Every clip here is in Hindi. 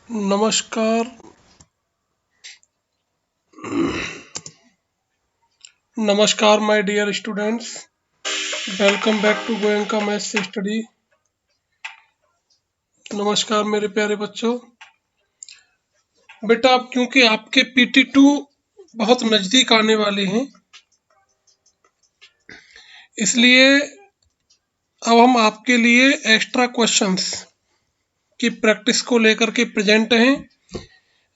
नमस्कार। नमस्कार my dear students, welcome back to Goenka maths study. नमस्कार मेरे प्यारे बच्चों। बेटा अब क्योंकि आपके PT2 बहुत नज़दीक आने वाले हैं, इसलिए अब हम आपके लिए एक्स्ट्रा क्वेश्चंस की प्रैक्टिस को लेकर के प्रेजेंट हैं,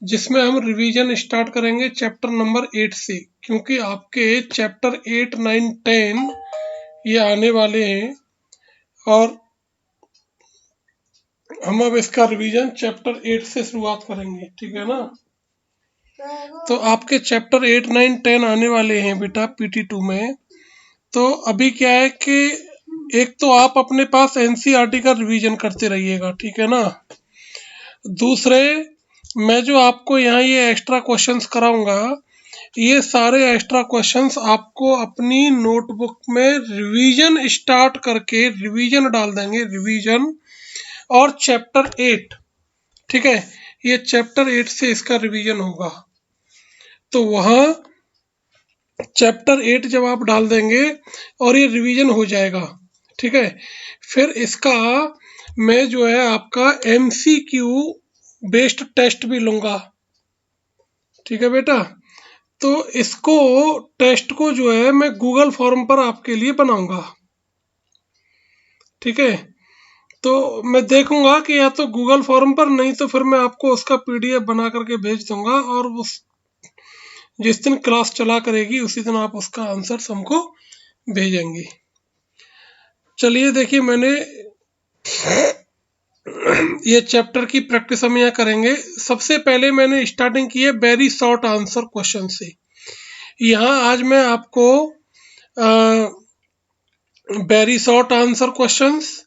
जिसमें हम रिवीजन स्टार्ट करेंगे चैप्टर नंबर 8 से, क्योंकि आपके चैप्टर 8, 9, 10 ये आने वाले हैं और हम अब इसका रिवीजन चैप्टर 8 से शुरुआत करेंगे। ठीक है ना? तो आपके चैप्टर 8, 9, 10 आने वाले हैं बेटा PT2 में। तो अभी क्या है कि एक तो आप अपने पास NCERT का रिवीजन करते रहिएगा, ठीक है ना। दूसरे, मैं जो आपको यहाँ ये एक्स्ट्रा क्वेश्चंस कराऊंगा, ये सारे एक्स्ट्रा क्वेश्चंस आपको अपनी नोटबुक में रिवीजन स्टार्ट करके रिवीजन डाल देंगे, रिवीजन और चैप्टर 8, ठीक है, ये चैप्टर 8 से इसका रिवीजन होगा। तो वहाँ चैप्टर 8 जब आप डाल देंगे और ये रिवीजन हो जाएगा, ठीक है, फिर इसका मैं जो है आपका MCQ बेस्ड टेस्ट भी लूँगा, ठीक है बेटा। तो इसको टेस्ट को जो है मैं गूगल फॉर्म पर आपके लिए बनाऊंगा, ठीक है। तो मैं देखूंगा कि या तो गूगल फॉर्म पर, नहीं तो फिर मैं आपको उसका PDF बना करके भेज दूंगा और उस जिस दिन क्लास चला करेगी उसी दिन आप उसका आंसर हमको भेजेंगे। चलिए देखिए, मैंने ये चैप्टर की प्रैक्टिस हम यहाँ करेंगे। सबसे पहले मैंने स्टार्टिंग की है वेरी शॉर्ट आंसर क्वेश्चन से। यहाँ आज मैं आपको वेरी शॉर्ट आंसर क्वेश्चंस,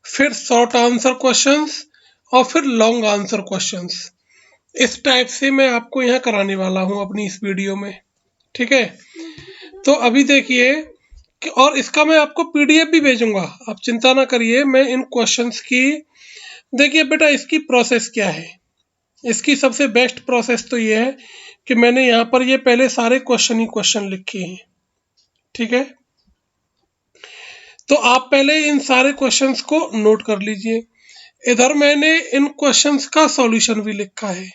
फिर शॉर्ट आंसर क्वेश्चंस और फिर लॉन्ग आंसर क्वेश्चंस, इस टाइप से मैं आपको यहाँ कराने वाला हूँ अपनी इस वीडियो में, ठीक है। तो अभी देखिए, और इसका मैं आपको PDF भी भेजूंगा, आप चिंता ना करिए। मैं इन क्वेश्चंस की, देखिए बेटा, इसकी प्रोसेस क्या है। इसकी सबसे बेस्ट प्रोसेस तो ये है कि मैंने यहाँ पर ये पहले सारे क्वेश्चन ही क्वेश्चन लिखे हैं, ठीक है। तो आप पहले इन सारे क्वेश्चंस को नोट कर लीजिए। इधर मैंने इन क्वेश्चंस का सॉल्यूशन भी लिखा है।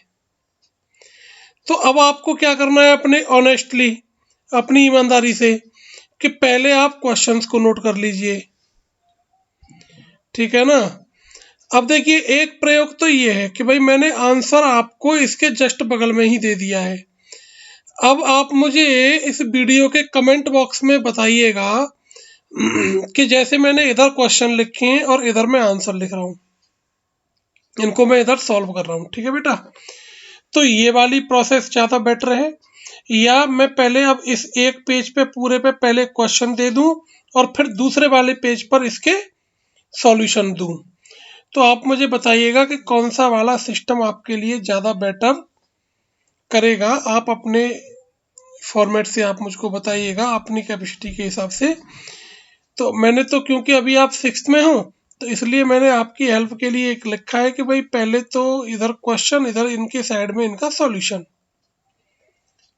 तो अब आपको क्या करना है, अपने ऑनेस्टली, अपनी ईमानदारी से, कि पहले आप क्वेश्चंस को नोट कर लीजिए, ठीक है ना। अब देखिए, एक प्रयोग तो ये है कि भाई मैंने आंसर आपको इसके जस्ट बगल में ही दे दिया है। अब आप मुझे इस वीडियो के कमेंट बॉक्स में बताइएगा कि जैसे मैंने इधर क्वेश्चन लिखे हैं और इधर मैं आंसर लिख रहा हूँ, इनको मैं इधर सॉल्व कर रहा हूँ, ठीक है बेटा। तो ये वाली प्रोसेस ज़्यादा बेटर है, या मैं पहले अब इस एक पेज पे पूरे पे पहले क्वेश्चन दे दूं और फिर दूसरे वाले पेज पर इसके सॉल्यूशन दूं। तो आप मुझे बताइएगा कि कौन सा वाला सिस्टम आपके लिए ज़्यादा बेटर करेगा। आप अपने फॉर्मेट से आप मुझको बताइएगा, अपनी कैपेसिटी के हिसाब से। तो मैंने तो, क्योंकि अभी आप 6th में हो, तो इसलिए मैंने आपकी हेल्प के लिए एक लिखा है कि भाई पहले तो इधर क्वेश्चन, इधर इनके साइड में इनका सॉल्यूशन,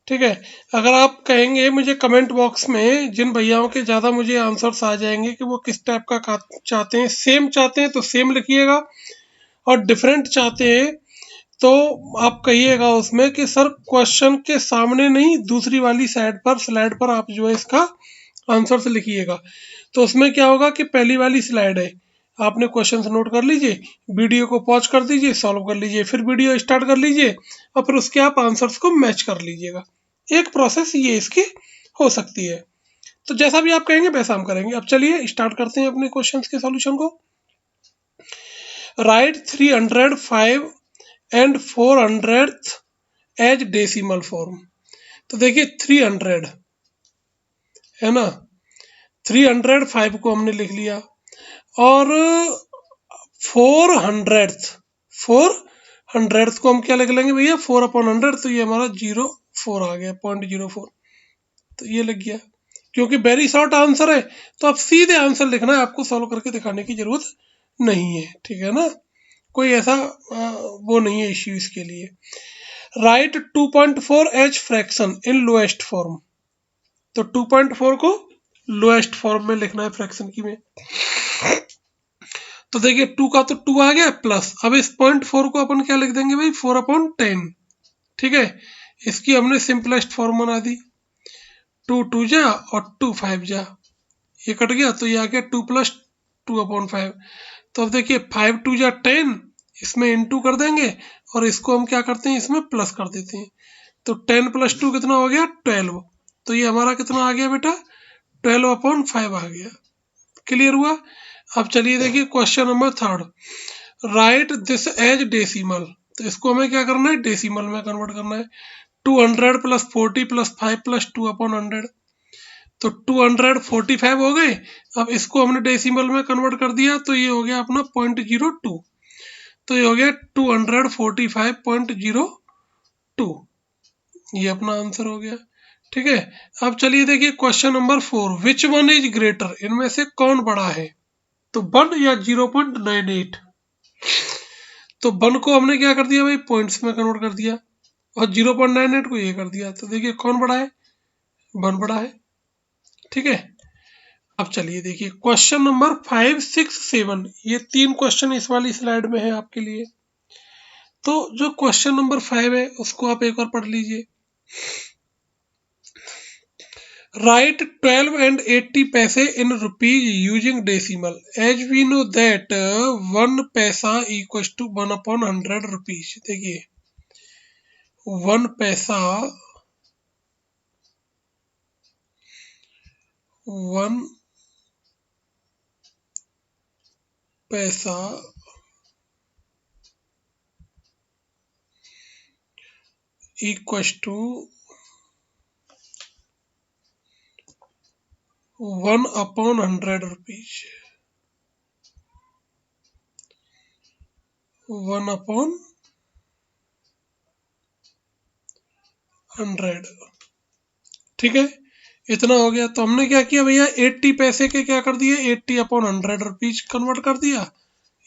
ठीक है। अगर आप कहेंगे मुझे कमेंट बॉक्स में, जिन भैयाओं के ज़्यादा मुझे आंसर्स आ जाएंगे कि वो किस टाइप का चाहते हैं, सेम चाहते हैं तो सेम लिखिएगा, और डिफरेंट चाहते हैं तो आप कहिएगा उसमें कि सर क्वेश्चन के सामने नहीं, दूसरी वाली साइड पर, स्लाइड पर आप जो है इसका आंसर से लिखिएगा। तो उसमें क्या होगा कि पहली वाली स्लाइड है, आपने क्वेश्चन नोट कर लीजिए, वीडियो को पॉज कर दीजिए, सॉल्व कर लीजिए, फिर वीडियो स्टार्ट कर लीजिए और फिर उसके आप आंसर्स को मैच कर लीजिएगा। एक प्रोसेस ये इसकी हो सकती है। तो जैसा भी आप कहेंगे वैसा हम करेंगे। अब चलिए स्टार्ट करते हैं अपने क्वेश्चंस के सॉल्यूशन को। Write 305 and 400 as decimal form. तो देखिए 300 है ना, 305 को हमने लिख लिया, और 400 को हम क्या लिख लेंगे भैया, 4/100, तो ये हमारा 04 आ गया, 0.04, तो ये लग गया। क्योंकि वेरी शॉर्ट आंसर है तो आप सीधे आंसर लिखना है, आपको सॉल्व करके दिखाने की जरूरत नहीं है, ठीक है ना। कोई ऐसा वो नहीं है इश्यू इसके लिए। Right 2.4 H fraction in lowest form, तो 2.4 को लोएस्ट फॉर्म में लिखना है फ्रैक्शन की में। तो देखिए 2 का तो 2 आ गया प्लस, अब इस 0.4 को अपन क्या लिख देंगे भाई 4/10। ठीक है, इसकी हमने सिंपलेस्ट फॉर्म बना दी, 2 2 जा और 2 5 जा, ये कट गया तो ये आ गया 2 + 2/5। तो अब देखिए 5 2 जा 10, इसमें इंटू कर देंगे और इसको हम क्या करते हैं इसमें प्लस कर देते हैं, तो 10 + 2 कितना हो गया 12। तो ये हमारा कितना आ गया बेटा 12/5 आ गया। क्लियर हुआ। अब चलिए देखिए question number 3, write this as decimal. तो इसको हमें क्या करना है डेसिमल में कन्वर्ट करना है। 200 + 40 + 5 + 2/100, तो 245 हो गए। अब इसको हमने डेसिमल में कन्वर्ट कर दिया तो ये हो गया अपना 0.02, तो ये हो गया 245.02, ये अपना आंसर हो गया। ठीक है, अब चलिए देखिए question number 4, which one is greater, इनमें से कौन बड़ा है, तो 1 या 0.98। तो 1 को हमने क्या कर दिया भाई पॉइंट्स में कन्वर्ट कर दिया और 0.98 को ये कर दिया, तो देखिए कौन बड़ा है 1 बड़ा है। ठीक है, अब चलिए देखिए क्वेश्चन नंबर 5 6 7, ये 3 क्वेश्चन इस वाली स्लाइड में है आपके लिए। तो जो क्वेश्चन नंबर 5 है उसको आप एक बार पढ़ लीजिए। राइट 12 and 80 पैसे in rupees using decimal, as we know that 1 पैसा इक्वल्स टू 1/100 रुपीज। देखिए 1 पैसा 1 पैसा इक्वल्स टू 1/100 रुपीज, 1/100। ठीक है, इतना हो गया। तो हमने क्या किया भैया 80 पैसे के क्या कर दिए 80/100 रुपीज कन्वर्ट कर दिया,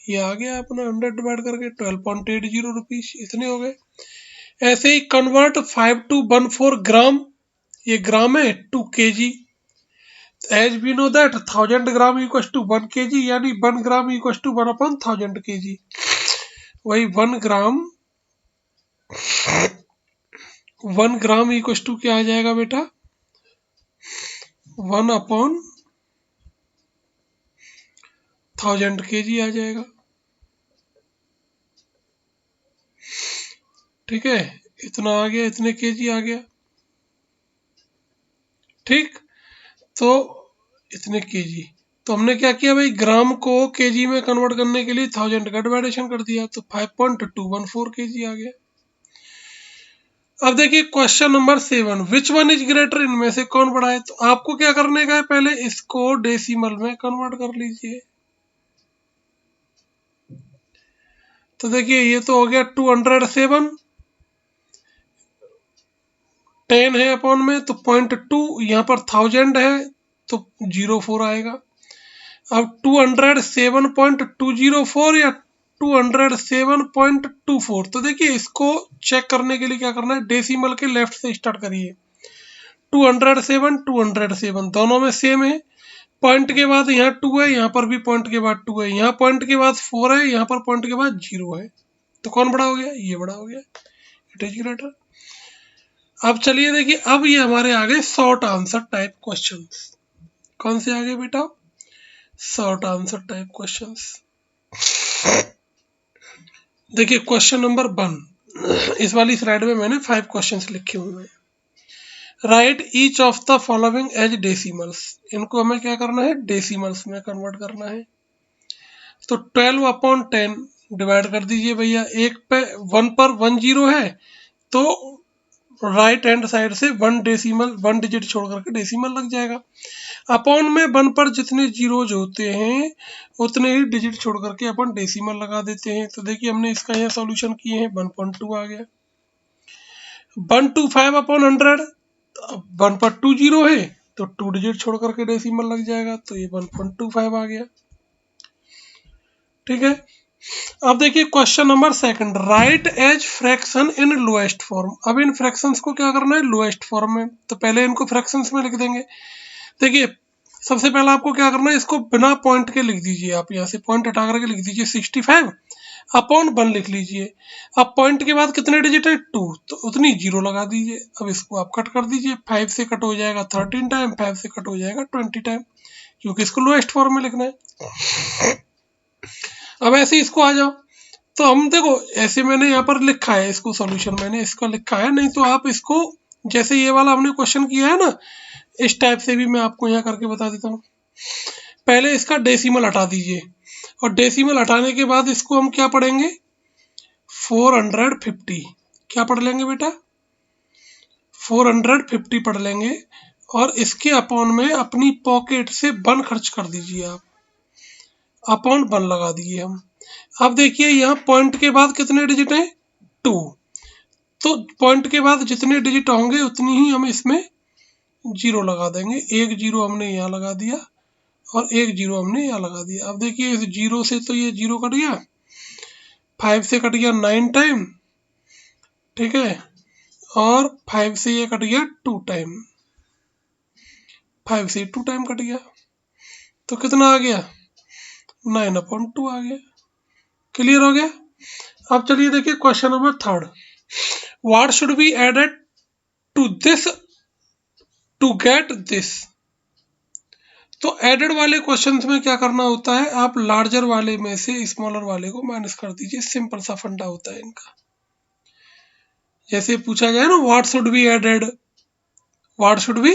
ये आ गया अपना 100 डिवाइड करके 12.80 रुपीज, इतने हो गए। ऐसे ही कन्वर्ट 5 to 14 ग्राम, ये ग्राम है 2 kg, as we know that 1000 gram equals to 1 kg, यानी 1 ग्राम इक्वल्स टू 1/1000 kg। वही 1 ग्राम इक्वल्स टू क्या आ जाएगा बेटा 1/1000 kg आ जाएगा। ठीक है, इतना आ गया, इतने kg आ गया। ठीक, तो इतने kg, तो हमने क्या किया भाई ग्राम को kg में कन्वर्ट करने के लिए 1000 का डिवाइडेशन कर दिया, तो 5.214 kg आ गया। अब देखिए question number 7, which one is greater, इनमें से कौन बड़ा है। तो आपको क्या करने का है पहले इसको डेसिमल में कन्वर्ट कर लीजिए। तो देखिए ये तो हो गया 207, 10 है अपॉन में तो 0.2, यहाँ पर 1000 है तो 04 आएगा। अब 207.204 या 207.24, तो देखिए इसको चेक करने के लिए क्या करना है डेसिमल के लेफ्ट से स्टार्ट करिए। 207 दोनों में सेम है, पॉइंट के बाद यहाँ 2 है, यहाँ पर भी पॉइंट के बाद 2 है, यहाँ पॉइंट के बाद 4 है, यहाँ पर पॉइंट के बाद 0 है, तो कौन बड़ा हो गया ये बड़ा हो गया, इट इज ग्रेटर। अब चलिए देखिए अब ये हमारे आगे शॉर्ट आंसर टाइप क्वेश्चंस, कौन से आगे बेटा शॉर्ट आंसर टाइप क्वेश्चंस। देखिए क्वेश्चन नंबर 1, इस वाली स्लाइड में मैंने 5 क्वेश्चंस लिखे हुए हैं। Write each of the following as decimals, इनको हमें क्या करना है डेसिमल्स में कन्वर्ट करना है। तो 12/10 डिवाइड कर दीजिए भैया, एक पे 1 पर 1 0 है तो राइट हैंड साइड से 1 डिजिट छोड़ करके डेसिमल लग जाएगा। अपॉन में 1 पर जितने जीरोज होते हैं उतने ही डिजिट छोड़ करके अपन डेसिमल लगा देते हैं। तो देखिए हमने इसका यहाँ सॉल्यूशन किए हैं 1.2 आ गया। 125/100, 1 पर 2 0 है तो 2 डिजिट छोड़ करके डेसिमल लग जाएगा, तो ये 1.25 आ गया। ठीक है, अब देखिए question number second, write as fraction in lowest form. अब इन फ्रैक्शंस को क्या करना है, लोएस्ट फॉर्म में, तो पहले इनको फ्रैक्शंस में लिख देंगे। देखिए सबसे पहले आपको क्या करना है, इसको बिना पॉइंट के लिख दीजिए, आप यहाँ से पॉइंट हटा करके लिख दीजिए 65 अपॉन 1 लिख लीजिए। अब पॉइंट के बाद कितने डिजिट है, 2, तो उतनी 0 लगा दीजिए। अब इसको आप कट कर दीजिए, 5 से कट हो जाएगा 13 टाइम, 5 से कट हो जाएगा 20 टाइम, क्योंकि इसको लोएस्ट फॉर्म में लिखना है। अब ऐसे इसको आ जाओ, तो हम देखो ऐसे मैंने यहाँ पर लिखा है, इसको सॉल्यूशन मैंने इसका लिखा है, नहीं तो आप इसको जैसे ये वाला हमने क्वेश्चन किया है ना, इस टाइप से भी मैं आपको यहाँ करके बता देता हूँ। पहले इसका डेसिमल हटा दीजिए, और डेसिमल हटाने के बाद इसको हम क्या पढ़ेंगे, 450। क्या पढ़ लेंगे बेटा, 450 पढ़ लेंगे, और इसके अपॉन में अपनी पॉकेट से 1 खर्च कर दीजिए आप, अपॉन 1 लगा दिए हम। अब देखिए यहाँ पॉइंट के बाद कितने डिजिट हैं, 2, तो पॉइंट के बाद जितने डिजिट होंगे उतनी ही हम इसमें 0 लगा देंगे। 1 0 हमने यहाँ लगा दिया, और 1 0 हमने यहाँ लगा दिया। अब देखिए इस 0 से तो ये 0 कट गया, 5 से कट गया 9 टाइम, ठीक है, और 5 से ये कट गया 2 टाइम, 5 से 2 टाइम कट गया, तो कितना आ गया, 9/2 आ गया। क्लियर हो गया। अब चलिए देखिए question number third, what should be added to this to get this. तो एडेड वाले क्वेश्चंस में क्या करना होता है, आप लार्जर वाले में से स्मॉलर वाले को माइनस कर दीजिए, सिंपल सा फंडा होता है इनका। जैसे पूछा जाए ना, what should be added, what should be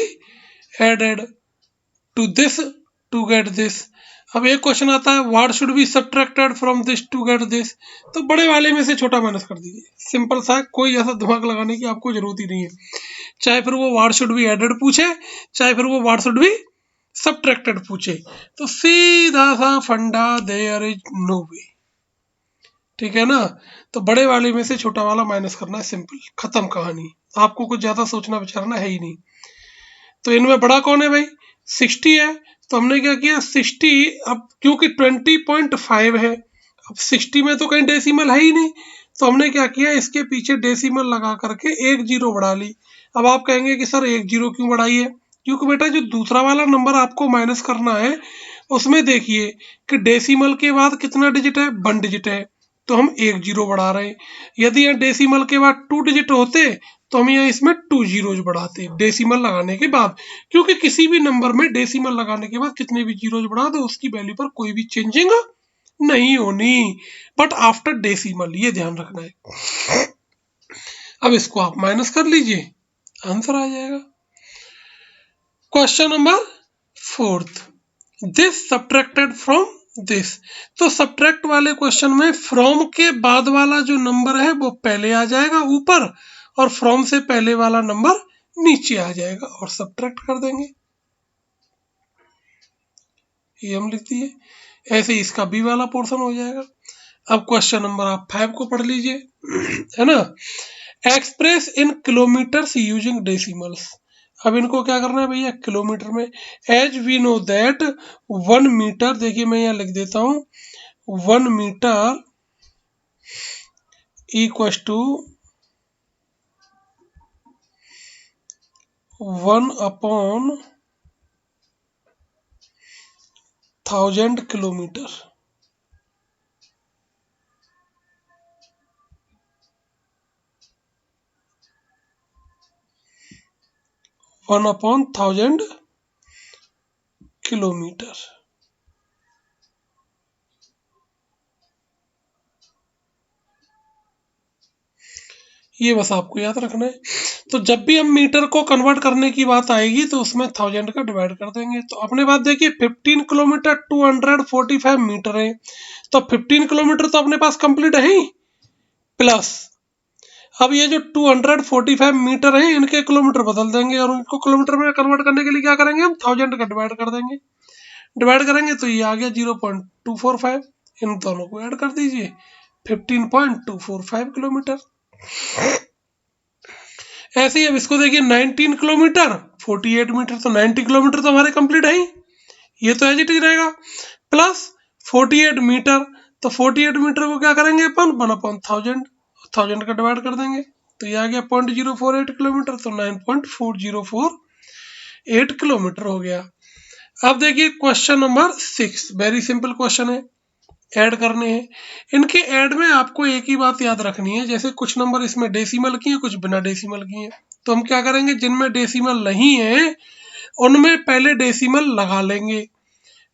added to this to get this. अब एक क्वेश्चन आता है, what should be subtracted from this to get this, तो बड़े वाले में से छोटा माइनस कर दीजिए, सिंपल सा, कोई ऐसा दिमाग लगाने की आपको जरूरत ही नहीं है। चाहे फिर वो व्हाट शुड बी एडेड पूछे, चाहे फिर वो व्हाट शुड बी सब्ट्रैक्टेड पूछे, तो सीधा सा फंडा, देयर इज नो वे, ठीक है ना। तो बड़े वाले में से छोटा वाला माइनस करना है, सिंपल, खत्म कहानी, आपको कुछ ज्यादा सोचना विचारना है ही नहीं। तो इनमें बड़ा कौन है भाई, 60 है, तो हमने क्या किया 60, अब क्योंकि 20.5 है, अब 60 में तो कहीं डेसिमल है ही नहीं, तो हमने क्या किया, इसके पीछे डेसिमल लगा करके 1 0 बढ़ा ली। अब आप कहेंगे कि सर 1 0 क्यों बढ़ाई है, क्योंकि बेटा जो दूसरा वाला नंबर आपको माइनस करना है उसमें देखिए कि डेसिमल के बाद कितना डिजिट है, 1 डिजिट है, तो हम 1 0 बढ़ा रहे हैं। यदि यहाँ डेसिमल के बाद 2 डिजिट होते तो हम यहाँ इसमें 2 जीरोज बढ़ाते डेसिमल लगाने के बाद, क्योंकि किसी भी नंबर में डेसिमल लगाने के बाद कितने भी जीरोज बढ़ा दो उसकी वैल्यू पर कोई भी चेंजिंग नहीं होनी, बट आफ्टर डेसिमल, ये ध्यान रखना है। अब इसको आप माइनस कर लीजिए, आंसर आ जाएगा। Question number fourth, this subtracted from this. तो सब्ट्रैक्ट वाले क्वेश्चन में फ्रॉम के बाद वाला जो नंबर है वो पहले आ जाएगा ऊपर, और फ्रॉम से पहले वाला नंबर नीचे आ जाएगा, और सब्ट्रैक्ट कर देंगे, ये हम लिख दिए। ऐसे इसका बी वाला पोर्शन हो जाएगा। अब क्वेश्चन नंबर आप 5 को पढ़ लीजिए, है ना, express in kilometers using decimals. अब इनको क्या करना है भैया, किलोमीटर में। As we know that 1 meter, देखिए मैं यहाँ लिख देता हूँ, 1 meter equal to 1/1000 kilometer. One upon 1000 kilometer. ये बस आपको याद रखना है। तो जब भी हम मीटर को कन्वर्ट करने की बात आएगी तो उसमें 1000 का डिवाइड कर देंगे। तो अपने बात देखिए 15 किलोमीटर 245 मीटर है, तो 15 किलोमीटर तो अपने पास कंप्लीट है ही, प्लस अब ये जो 245 मीटर है इनके किलोमीटर बदल देंगे, और उनको किलोमीटर में कन्वर्ट करने के लिए क्या करेंगे, हम 1000 का डिवाइड कर देंगे। डिवाइड करेंगे तो ये आ गया 0.245, इन दोनों को ऐड कर दीजिए, 15.245 किलोमीटर। ऐसे ही अब इसको देखिए 19 किलोमीटर 48 मीटर, तो 90 किलोमीटर तो हमारे कंप्लीट है ही, ये तो एज इट इज रहेगा, प्लस 48 मीटर, तो 48 मीटर को क्या करेंगे अपन 1/1000, 1000 का डिवाइड कर देंगे तो ये आ गया 0.048 किलोमीटर, तो 9.4048 किलोमीटर हो गया। अब देखिए question number 6, very simple question है, ऐड करने हैं। इनके ऐड में आपको एक ही बात याद रखनी है, जैसे कुछ नंबर इसमें डेसिमल की हैं, कुछ बिना डेसिमल की हैं, तो हम क्या करेंगे जिनमें डेसिमल नहीं है उनमें पहले डेसिमल लगा लेंगे,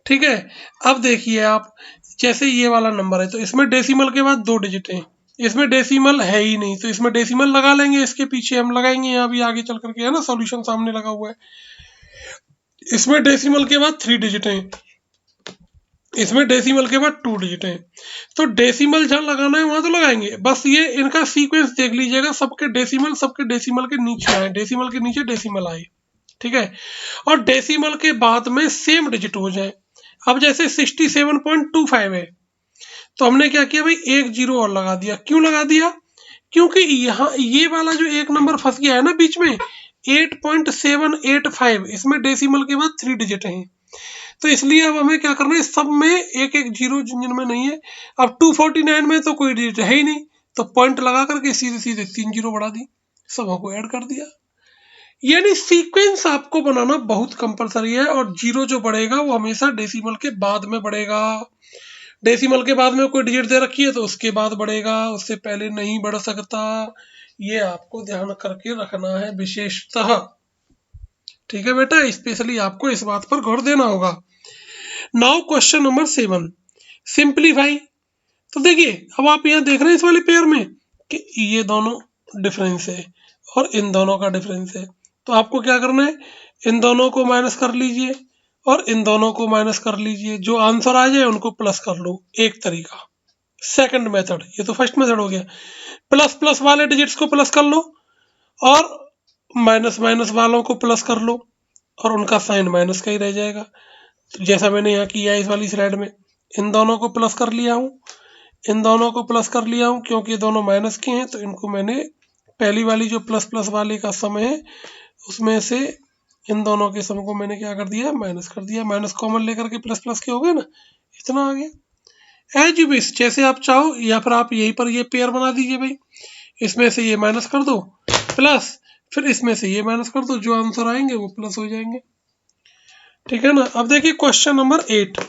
ठीक है। अब देखिए आप, जैसे ये वाला नंबर है तो इसमें डेसिमल के बाद 2 डिजिट हैं, इसमें डेसिमल है ही नहीं तो इसमें डेसिमल लगा लेंगे, इसके पीछे हम लगाएंगे यहाँ भी आगे चल करके, है ना, सॉल्यूशन सामने लगा हुआ है। इसमें डेसिमल के बाद 3 डिजिट हैं, इसमें डेसिमल के बाद 2 डिजिट हैं, तो डेसिमल जहाँ लगाना है वहां तो लगाएंगे। बस ये इनका सीक्वेंस देख लीजिएगा, सबके डेसिमल के नीचे आए, डेसिमल के नीचे डेसिमल आए, ठीक है, और डेसिमल के बाद में सेम डिजिट हो जाए। अब जैसे 67.25 है तो हमने क्या किया भाई, एक जीरो और लगा दिया। क्यों लगा दिया, क्योंकि यहाँ ये वाला जो एक नंबर फंस गया है ना बीच में 8.785, इसमें डेसिमल के बाद 3 डिजिट हैं, तो इसलिए अब हमें क्या करना है, सब में एक एक जीरो जिनमें नहीं है। अब 249 में तो कोई डिजिट है ही नहीं, तो पॉइंट लगा करके सीधे सीधे 3 जीरो बढ़ा दी, सब को ऐड कर दिया। यानी सीक्वेंस आपको बनाना बहुत कंपलसरी है, और जीरो जो बढ़ेगा वो हमेशा डेसिमल के बाद में बढ़ेगा। डेसिमल के बाद में कोई डिजिट दे रखी है तो उसके बाद बढ़ेगा, उससे पहले नहीं बढ़ सकता। ये आपको ध्यान करके रखना है विशेषतः, ठीक है बेटा, स्पेशली आपको इस बात पर गौर देना होगा। Now question number 7, simplify. तो देखिए अब आप यहाँ देख रहे हैं इस वाले पेयर में कि ये दोनों डिफरेंस है और इन दोनों का डिफरेंस है, तो आपको क्या करना है, इन दोनों को माइनस कर लीजिए और इन दोनों को माइनस कर लीजिए, जो आंसर आ जाए उनको प्लस कर लो, एक तरीका। सेकंड मेथड, ये तो फर्स्ट मेथड हो गया, प्लस प्लस वाले डिजिट्स को प्लस कर लो और माइनस माइनस वालों को प्लस कर लो और उनका साइन माइनस का ही रह जाएगा। तो जैसा मैंने यहाँ किया इस वाली स्लाइड में, इन दोनों को प्लस कर लिया हूँ, इन दोनों को प्लस कर लिया हूँ, क्योंकि दोनों माइनस के हैं तो इनको मैंने पहली वाली जो प्लस प्लस वाले का सम है उसमें से इन दोनों के सम को मैंने क्या कर दिया, माइनस कर दिया, माइनस कॉमन लेकर के प्लस प्लस के हो गए ना, इतना आ गया। एज यू विश, जैसे आप चाहो, या फिर आप यहीं पर ये पेयर बना दीजिए भाई, इसमें से ये माइनस कर दो प्लस, फिर इसमें से ये माइनस कर दो, जो आंसर आएंगे वो प्लस हो जाएंगे, ठीक है ना। अब देखिए question number 8,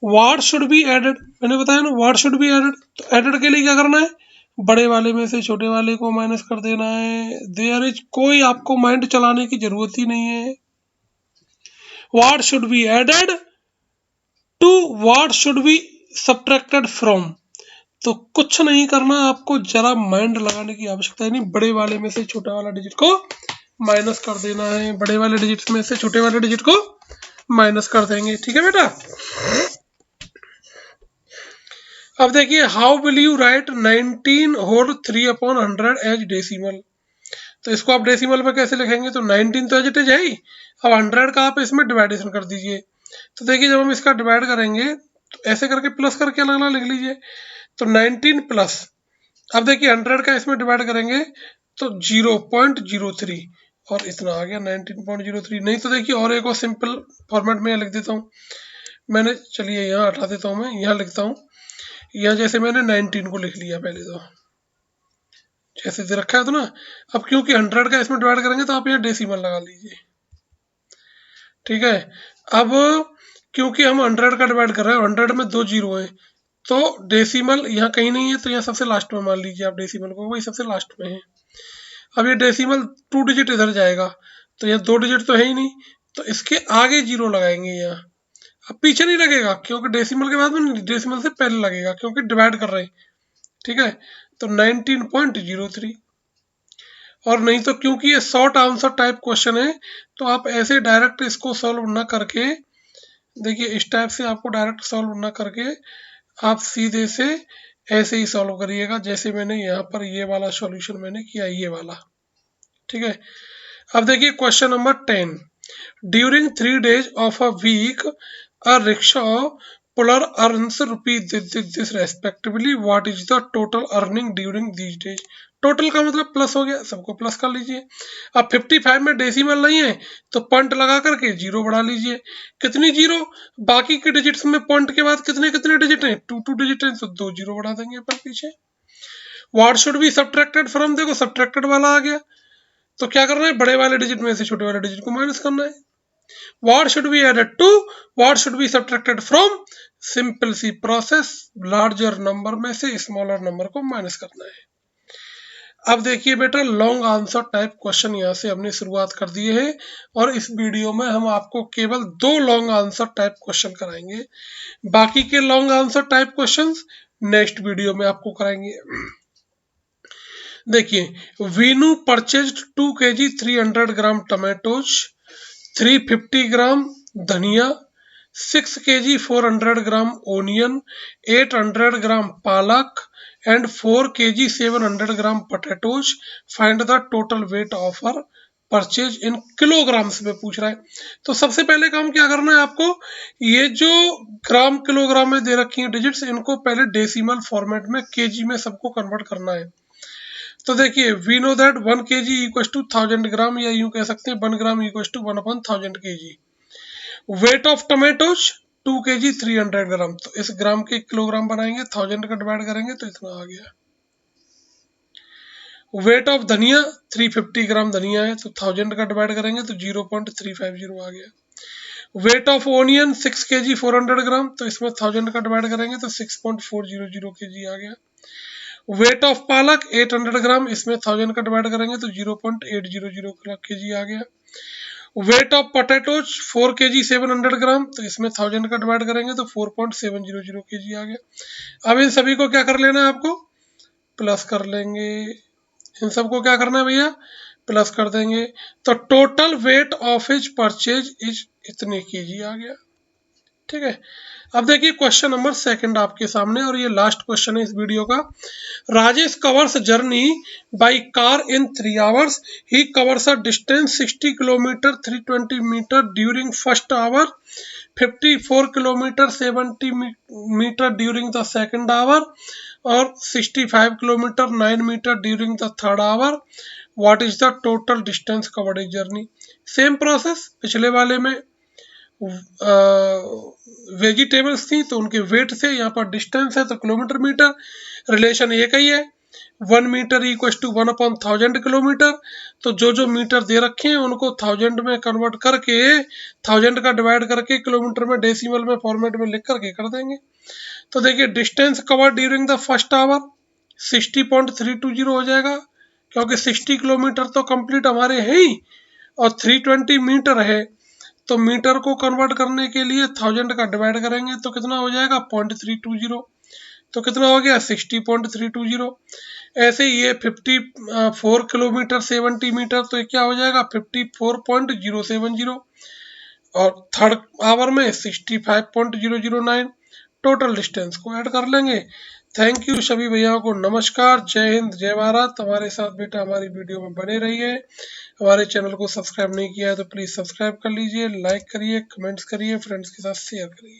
what should be added, मैंने बताया ना व्हाट शुड बी एडेड, तो एडेड के लिए क्या करना है, बड़े वाले में से छोटे वाले को माइनस कर देना है। देयर इज, कोई आपको माइंड चलाने की जरूरत ही नहीं है। What should be added to what should be subtracted from, तो कुछ नहीं करना, आपको जरा माइंड लगाने की आवश्यकता ही नहीं, बड़े वाले में से छोटा वाला डिजिट को माइनस कर देना है, बड़े वाले डिजिट में से छोटे वाले डिजिट को माइनस कर देंगे, ठीक है बेटा। अब देखिए, how will you write 19 whole 3/100 as decimal, तो इसको आप डेसिमल में कैसे लिखेंगे, तो 19 तो एज इट इज है ही, अब 100 का आप इसमें डिवाइडेशन कर दीजिए। तो देखिए जब हम इसका डिवाइड करेंगे तो ऐसे करके प्लस करके अलग अलग लिख लीजिए, तो 19 प्लस, अब देखिए 100 का इसमें डिवाइड करेंगे तो 0.03 और इतना आ गया 19.03। नहीं तो देखिए और एक और सिंपल फॉर्मेट में लिख देता हूँ मैंने, चलिए यहाँ हटा देता हूँ, मैं यहाँ लिखता हूँ, यहाँ जैसे मैंने 19 को लिख लिया पहले, तो जैसे दे रखा है तो ना, अब क्योंकि 100 का इसमें डिवाइड करेंगे तो आप यहाँ डेसिमल लगा लीजिए, ठीक है। अब क्योंकि हम 100 का डिवाइड कर रहे हैं, 100 में 2 जीरो है तो डेसिमल यहाँ कहीं नहीं है, तो यहाँ सबसे लास्ट में मान लीजिए आप डेसिमल को, वही सबसे लास्ट में है। अब ये डेसिमल 2 डिजिट इधर जाएगा तो यहाँ 2 डिजिट तो है ही नहीं, तो इसके आगे जीरो लगाएंगे यहाँ, अब पीछे नहीं लगेगा क्योंकि डेसिमल के बाद में, डेसिमल से पहले लगेगा क्योंकि डिवाइड कर रहे हैं, ठीक है। तो 19.03, और नहीं तो क्योंकि ये शॉर्ट आंसर टाइप क्वेश्चन है तो आप ऐसे डायरेक्ट इसको सॉल्व ना करके, देखिए इस टाइप से आपको डायरेक्ट सॉल्व ना करके आप सीधे से ऐसे ही सॉल्व करिएगा, जैसे मैंने यहाँ पर ये वाला सॉल्यूशन मैंने किया, ये वाला, ठीक है। अब देखिए question number 10, during 3 days of a week a rickshaw puller earns rupees this respectively, what is the total earning during these days. Total का मतलब प्लस हो गया, सबको प्लस कर लीजिए। अब 55 में डेसिमल नहीं है तो पॉइंट लगा करके जीरो बढ़ा लीजिए। कितनी जीरो, बाकी के डिजिट्स में पॉइंट के बाद कितने कितने डिजिट हैं, 2 डिजिट हैं, तो 2 जीरो बढ़ा देंगे पर पीछे। What should be subtracted from, देखो सब्ट्रैक्टेड वाला आ गया, तो क्या करना है, बड़े वाले डिजिट में से छोटे वाले डिजिट को माइनस करना है। What should be added to, what should be subtracted from, simple सी प्रोसेस, लार्जर नंबर में से स्मॉलर नंबर को माइनस करना है। अब देखिए बेटा, लॉन्ग आंसर टाइप क्वेश्चन यहाँ से हमने शुरुआत कर दिए हैं और इस वीडियो में हम आपको केवल 2 लॉन्ग आंसर टाइप क्वेश्चन कराएंगे। बाकी के long answer type questions next video में आपको कराएंगे। देखिए, वीनू परचेज्ड 2 kg 300 ग्राम टमाटोज, 350 ग्राम धनिया, 6 kg 400 ग्राम ओनियन, 800 ग्राम पालक and 4 kg 700 gram potatoes. Find the total weight of her purchase in kilograms में पूछ रहा है। तो सबसे पहले काम क्या करना है आपको, ये जो ग्राम किलोग्राम में दे रखी है डिजिट्स, इनको पहले डेसिमल फॉर्मेट में केजी में सबको कन्वर्ट करना है। तो देखिए, we know that 1 kg equal to 1000 gram, या यूं कह सकते हैं 1 gram equal to 1/1000 kg। Weight of tomatoes 2 kg 300 gram, तो इस ग्राम के किलोग्राम बनाएंगे, 1000 का डिवाइड करेंगे तो इतना आ गया। वेट ऑफ धनिया 350 ग्राम धनिया है, तो 1000 का डिवाइड करेंगे तो 0.350 आ गया। वेट ऑफ ओनियन 6 kg 400 ग्राम, तो इसमें 1000 का डिवाइड करेंगे तो 6.400 kg आ गया। वेट ऑफ पालक 800 ग्राम, इसमें 1000 का डिवाइड करेंगे तो 0.800 kg आ गया। वेट ऑफ पोटैटोज 4 kg 700 ग्राम, तो इसमें 1000 का डिवाइड करेंगे तो 4.700 kg आ गया। अब इन सभी को क्या कर लेना है आपको, प्लस कर लेंगे। इन सबको क्या करना है भैया, प्लस कर देंगे। तो total weight of his purchase is इतने kg आ गया। ठीक है, अब देखिए क्वेश्चन नंबर 2 आपके सामने, और ये लास्ट क्वेश्चन है इस वीडियो का। Rajesh covers journey by car in 3 hours, he covers a distance 60 kilometer 320 meter during first hour, 54 kilometer 70 meter during the second hour, और 65 kilometer 9 meter during the third hour. What is the total distance covered in journey. Same process, पिछले वाले में वेजिटेबल्स थी तो उनके वेट से, यहाँ पर डिस्टेंस है तो किलोमीटर मीटर, रिलेशन एक ही है। 1 मीटर इक्वल टू 1/1000 किलोमीटर, तो जो जो मीटर दे रखे हैं उनको 1000 में कन्वर्ट करके 1000 का डिवाइड करके किलोमीटर में डेसिमल में फॉर्मेट में लिख करके कर देंगे। तो देखिए, distance cover during the first hour 60.320 हो जाएगा, क्योंकि 60 किलोमीटर तो कंप्लीट हमारे हैं ही और 320 मीटर है, तो मीटर को कन्वर्ट करने के लिए 1000 का डिवाइड करेंगे तो कितना हो जाएगा 0.320, तो कितना हो गया 60.320। ऐसे ये 54 किलोमीटर 70 मीटर, तो ये क्या हो जाएगा 54.070, और थर्ड आवर में 65.009। टोटल डिस्टेंस को ऐड कर लेंगे। थैंक यू सभी भैया को, नमस्कार, जय हिंद, जय भारत। हमारे साथ बेटा हमारी वीडियो में बने रहिए। हमारे चैनल को सब्सक्राइब नहीं किया है तो प्लीज़ सब्सक्राइब कर लीजिए, लाइक करिए, कमेंट्स करिए, फ्रेंड्स के साथ शेयर करिए।